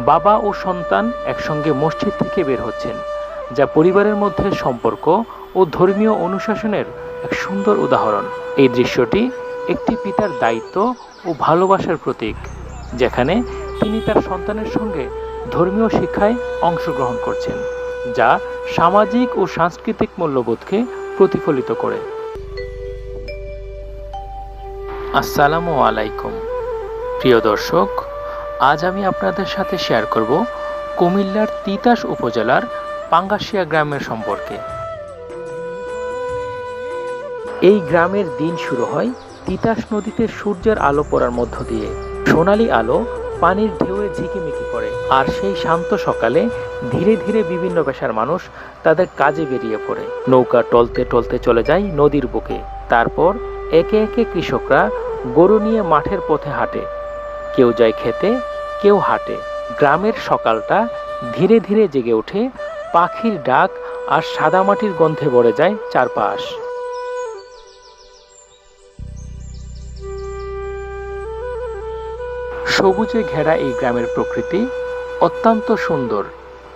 বাবা ও সন্তান একসঙ্গে মসজিদ থেকে বের হচ্ছেন, যা পরিবারের মধ্যে সম্পর্ক ও ধর্মীয় অনুশাসনের এক সুন্দর উদাহরণ। এই দৃশ্যটি একটি পিতার দায়িত্ব ও ভালোবাসার প্রতীক, যেখানে তিনি তার সন্তানের সঙ্গে ধর্মীয় শিক্ষায় অংশগ্রহণ করছেন, যা সামাজিক ও সাংস্কৃতিক মূল্যবোধকে প্রতিফলিত করে। আসসালামু আলাইকুম প্রিয় দর্শক, আজ আমি আপনাদের সাথে শেয়ার করব কুমিল্লার তিতাস উপজেলার পাঙ্গাশিয়া গ্রামের সম্পর্কে। এই গ্রামের দিন শুরু হয় তিতাস নদীতে সূর্যের আলো পড়ার মধ্য দিয়ে। সোনালি আলো পানির ঢেউয়ে ঝিকিমিকি করে, আর সেই শান্ত সকালে ধীরে ধীরে বিভিন্ন পেশার মানুষ তাদের কাজে বেরিয়ে পড়ে। নৌকা টলতে টলতে চলে যায় নদীর বুকে। তারপর একে একে কৃষকরা গরু নিয়ে মাঠের পথে হাঁটে, কেউ যায় খেতে, কেউ হাঁটে। গ্রামের সকালটা ধীরে ধীরে জেগে ওঠে, পাখির ডাক আর সাদামাটির গন্ধে ভরে যায় চারপাশ। সবুজে ঘেরা এই গ্রামের প্রকৃতি অত্যন্ত সুন্দর।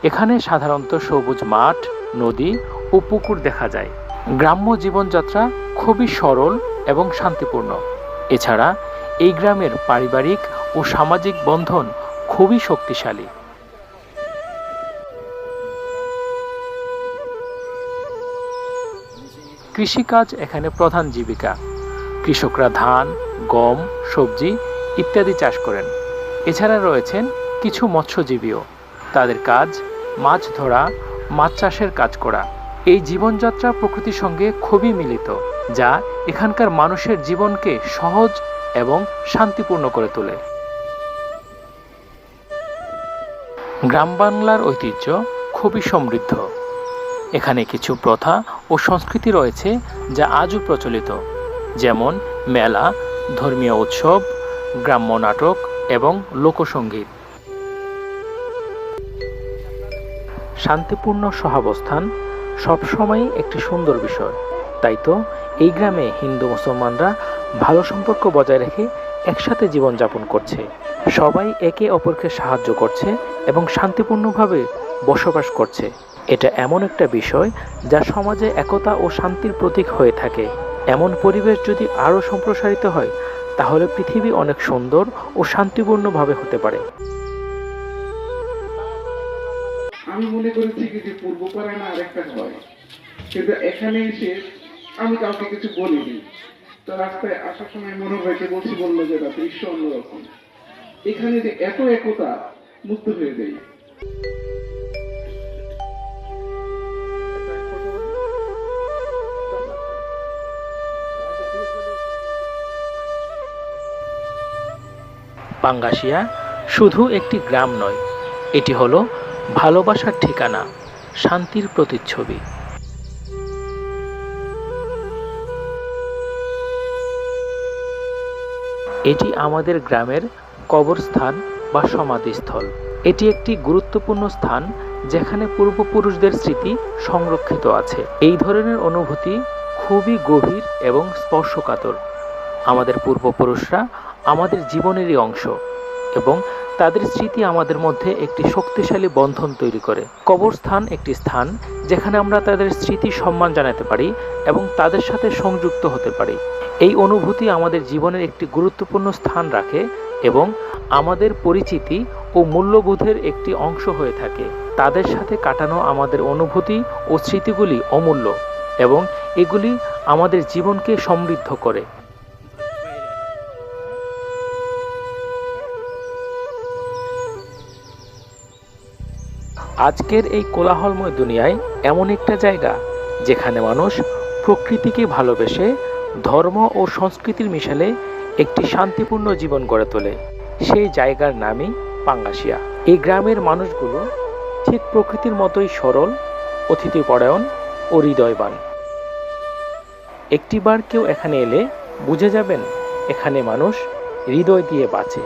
এখানে সাধারণত সবুজ মাঠ, নদী ও পুকুর দেখা যায়। গ্রাম্য জীবনযাত্রা খুবই সরল এবং শান্তিপূর্ণ। এছাড়া এই গ্রামের পারিবারিক ও সামাজিক বন্ধন খুবই শক্তিশালী। কৃষিকাজ এখানে প্রধান জীবিকা। কৃষকরা ধান, গম, সবজি ইত্যাদি চাষ করেন। এছাড়া রয়েছেন কিছু মৎস্যজীবীও। তাদের কাজ মাছ ধরা, মাছ চাষের কাজ করা। এই জীবনযাত্রা প্রকৃতির সঙ্গে খুবই মিলিত, যা এখানকার মানুষের জীবনকে সহজ এবং শান্তিপূর্ণ করে তোলে। গ্রাম বাংলার ঐতিহ্য খুবই সমৃদ্ধ। এখানে কিছু প্রথা ও সংস্কৃতি রয়েছে যা আজও প্রচলিত, যেমন মেলা, ধর্মীয় উৎসব, গ্রাম্য নাটক এবং লোকসঙ্গীত। শান্তিপূর্ণ সহাবস্থান সবসময় একটি সুন্দর বিষয়। তাই তো এই গ্রামে হিন্দু মুসলমানরা ভালো সম্পর্ক বজায় রেখে একসাথে জীবনযাপন করছে। সবাই একে অপরকে সাহায্য করছে এবং শান্তিপূর্ণভাবে বসবাস করছে। এটা এমন একটা বিষয় যা সমাজে একতা ও শান্তির প্রতীক হয়ে থাকে। এমন পরিবেশ যদি আরও সম্প্রসারিত হয়, তাহলে পৃথিবী অনেক সুন্দর ও শান্তিপূর্ণভাবে হতে পারে। আমি মনে করেছি যে পূর্ব পাড়ায় না আরেকটা হয়, কিন্তু এখানে এসে আমি কাউকে কিছু বলিনি। তো রাস্তায় আসার সময় মনে হয়েছে বললো যে দৃশ্য অন্যরকম। এখানে যে এত একতা, মুক্ত হয়ে যায়। পাঙ্গাশিয়া শুধু একটি গ্রাম নয়, এটি হলো ভালোবাসার ঠিকানা, শান্তির প্রতিচ্ছবি। এটি আমাদের গ্রামের কবরস্থান বা সমাধিস্থল। এটি একটি গুরুত্বপূর্ণ স্থান যেখানে পূর্বপুরুষদের স্মৃতি সংরক্ষিত আছে। এই ধরনের অনুভূতি খুবই গভীর এবং স্পর্শকাতর। আমাদের পূর্বপুরুষরা আমাদের জীবনেরই অংশ, এবং তাদের স্মৃতি আমাদের মধ্যে একটি শক্তিশালী বন্ধন তৈরি করে। কবরস্থান একটি স্থান যেখানে আমরা তাদের স্মৃতি সম্মান জানাতে পারি এবং তাদের সাথে সংযুক্ত হতে পারি। এই অনুভূতি আমাদের জীবনের একটি গুরুত্বপূর্ণ স্থান রাখে এবং আমাদের পরিচিতি ও মূল্যবোধের একটি অংশ হয়ে থাকে। তাদের সাথে কাটানো আমাদের অনুভূতি ও স্মৃতিগুলি অমূল্য, এবং এগুলি আমাদের জীবনকে সমৃদ্ধ করে। আজকের এই কোলাহলময় দুনিয়ায় এমন একটা জায়গা যেখানে মানুষ প্রকৃতিকে ভালোবেসে ধর্ম ও সংস্কৃতির মিশেলে একটি শান্তিপূর্ণ জীবন গড়ে তোলে, সেই জায়গার নামই পাঙ্গাশিয়া। এই গ্রামের মানুষগুলো ঠিক প্রকৃতির মতোই সরল, অতিথিপরায়ণ ও হৃদয়বান। একটিবার কেউ এখানে এলে বুঝে যাবেন এখানে মানুষ হৃদয় দিয়ে বাঁচে।